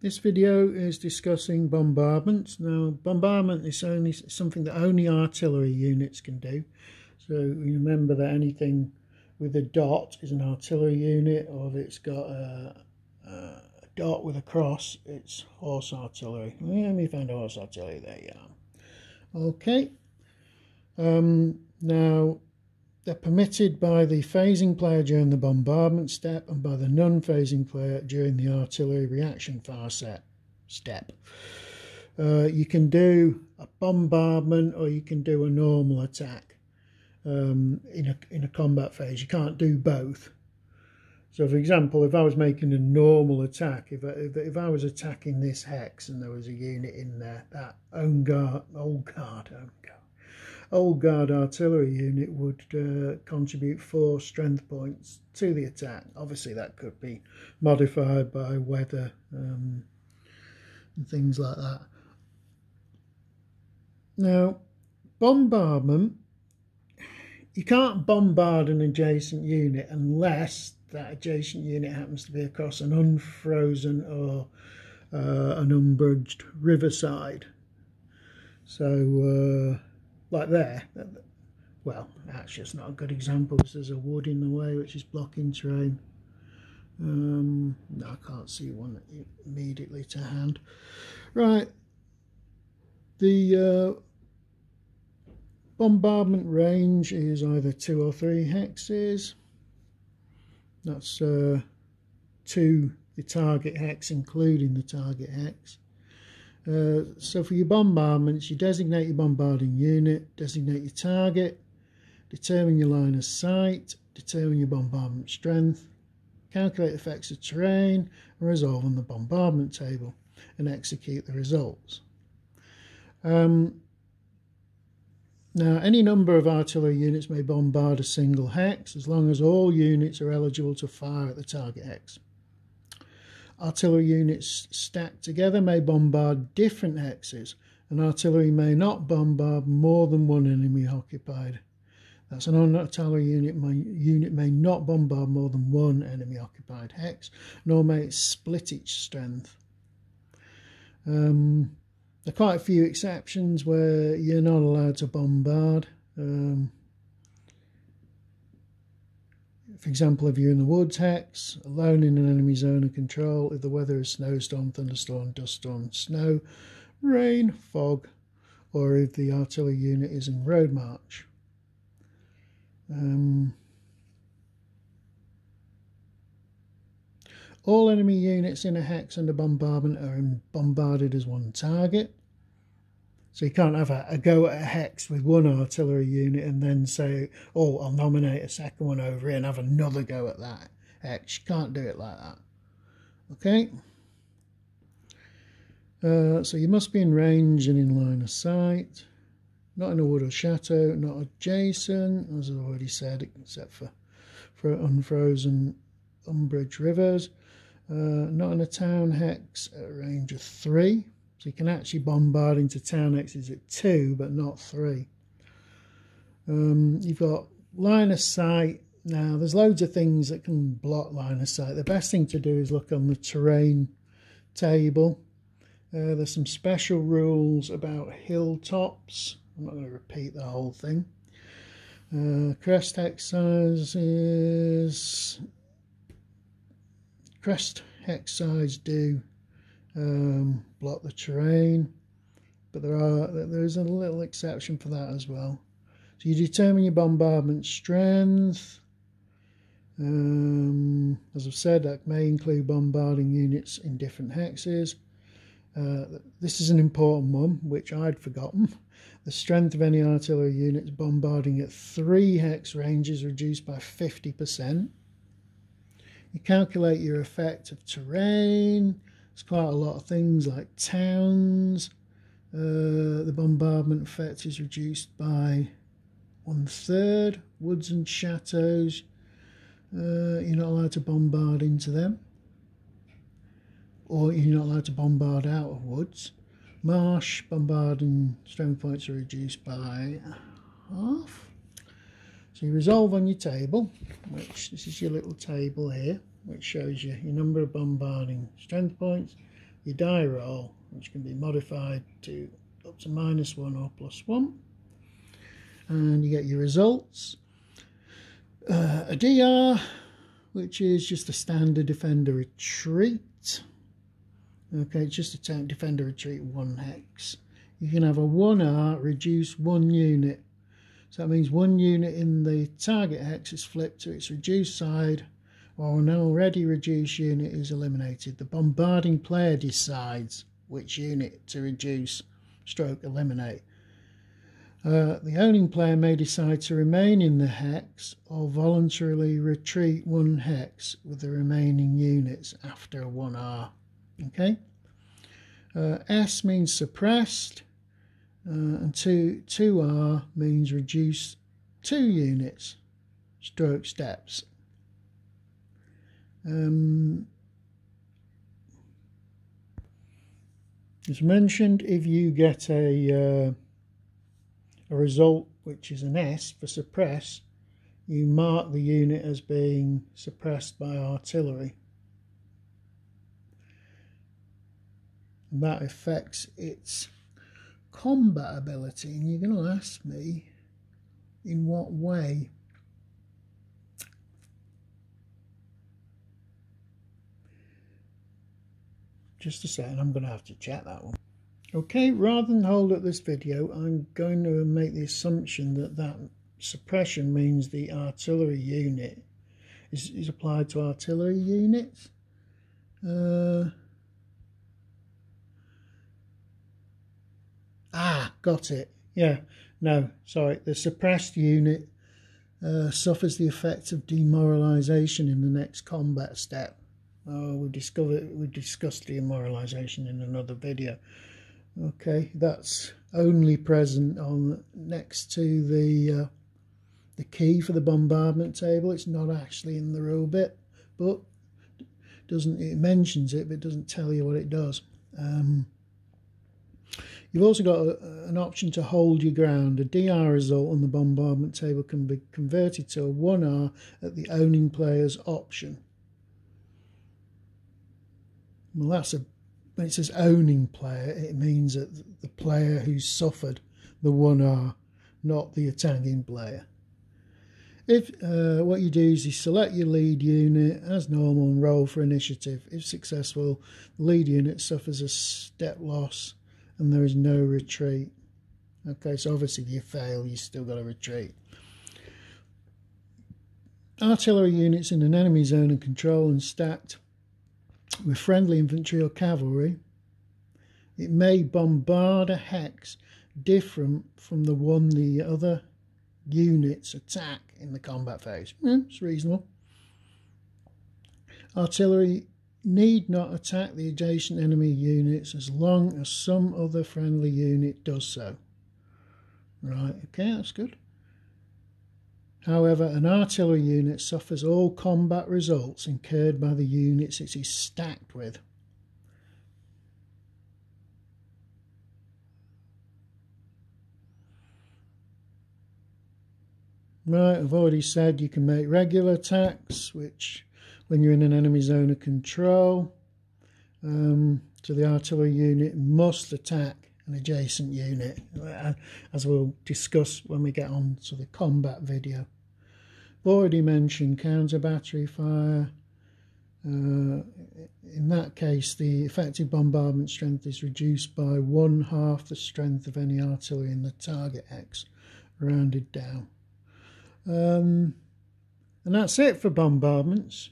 This video is discussing bombardment. Now, bombardment is only something that only artillery units can do. So remember that anything with a dot is an artillery unit, or if it's got a dot with a cross, it's horse artillery. Let me find horse artillery. There you are. Okay. Now, they're permitted by the phasing player during the bombardment step and by the non-phasing player during the artillery reaction phase step. You can do a bombardment or you can do a normal attack in a combat phase. You can't do both. So, for example, if I was making a normal attack, if I was attacking this hex and there was a unit in there, that old guard artillery unit would contribute 4 strength points to the attack. Obviously that could be modified by weather and things like that. Now, bombardment, you can't bombard an adjacent unit unless that adjacent unit happens to be across an unfrozen or an unbridged riverside. So like there, well, actually it's not a good example because there's a wood in the way which is blocking terrain. No, I can't see one immediately to hand. Right, the bombardment range is either 2 or 3 hexes. That's 2 the target hex, including the target hex. So for your bombardments, you designate your bombarding unit, designate your target, determine your line of sight, determine your bombardment strength, calculate effects of terrain, and resolve on the bombardment table, and execute the results. Now, any number of artillery units may bombard a single hex as long as all units are eligible to fire at the target hex. Artillery units stacked together may bombard different hexes, and artillery may not bombard more than one enemy occupied. That's an artillery unit may not bombard more than one enemy occupied hex, nor may it split its strength. There are quite a few exceptions where you're not allowed to bombard. For example, if you're in the woods hex, alone in an enemy zone of control, if the weather is snowstorm, thunderstorm, dust storm, snow, rain, fog, or if the artillery unit is in road march. All enemy units in a hex under bombardment are bombarded as one target. So you can't have a go at a hex with one artillery unit and then say, oh, I'll nominate a second one over here and have another go at that hex. You can't do it like that. Okay? So you must be in range and in line of sight. Not in a wood or chateau, not adjacent, as I've already said, except for unfrozen, unbridged rivers. Not in a town hex at a range of 3. So you can actually bombard into town hexes at 2, but not 3. You've got line of sight. Now, there's loads of things that can block line of sight. The best thing to do is look on the terrain table. There's some special rules about hilltops. I'm not going to repeat the whole thing. Crest hex sizes. Crest hex size do block the terrain, but there is a little exception for that as well. So you determine your bombardment strength. As I've said, that may include bombarding units in different hexes. This is an important one, which I'd forgotten. The strength of any artillery units bombarding at 3 hex range is reduced by 50%. You calculate your effect of terrain. There's quite a lot of things like towns. The bombardment effect is reduced by 1/3. Woods and chateaus, you're not allowed to bombard into them, or you're not allowed to bombard out of woods. Marsh, bombarding strength points are reduced by half. So you resolve on your table, which this is your little table here, which shows you your number of bombarding strength points, your die roll, which can be modified to up to -1 or +1, and you get your results. A DR, which is just a standard defender retreat. Okay, it's just a defender retreat 1 hex. You can have a 1R, reduce 1 unit. So that means 1 unit in the target hex is flipped to its reduced side, while an already reduced unit is eliminated. The bombarding player decides which unit to reduce / eliminate. The owning player may decide to remain in the hex or voluntarily retreat 1 hex with the remaining units after 1R. Okay. S means suppressed, and 2R means reduce 2 units / steps. As mentioned, if you get a result which is an S for suppress, you mark the unit as being suppressed by artillery. And that affects its combat ability. And you're going to ask me, in what way? Just a second, I'm going to have to check that one. Okay, rather than hold up this video, I'm going to make the assumption that suppression means the artillery unit is applied to artillery units. Got it. Yeah, no, sorry. The suppressed unit suffers the effects of demoralization in the next combat step. We discussed demoralization in another video. Okay, that's only present on next to the key for the bombardment table. It's not actually in the rule bit, but it mentions it, but it doesn't tell you what it does. You've also got an option to hold your ground. A DR result on the bombardment table can be converted to a 1R at the owning player's option. Well, when it says owning player, it means that the player who suffered the 1R, not the attacking player. If what you do is you select your lead unit as normal and roll for initiative. If successful, the lead unit suffers a step loss and there is no retreat. Okay, so obviously if you fail, you still got to retreat. Artillery units in an enemy zone and control and stacked with friendly infantry or cavalry, it may bombard a hex different from the one the other units attack in the combat phase. It's reasonable. Artillery need not attack the adjacent enemy units as long as some other friendly unit does so. Right, okay, that's good. However, an artillery unit suffers all combat results incurred by the units it is stacked with. Right, I've already said you can make regular attacks, which when you're in an enemy zone of control, so the artillery unit must attack an adjacent unit, as we'll discuss when we get on to the combat video. I've already mentioned counter battery fire. In that case, the effective bombardment strength is reduced by 1/2 the strength of any artillery in the target hex, rounded down. And that's it for bombardments.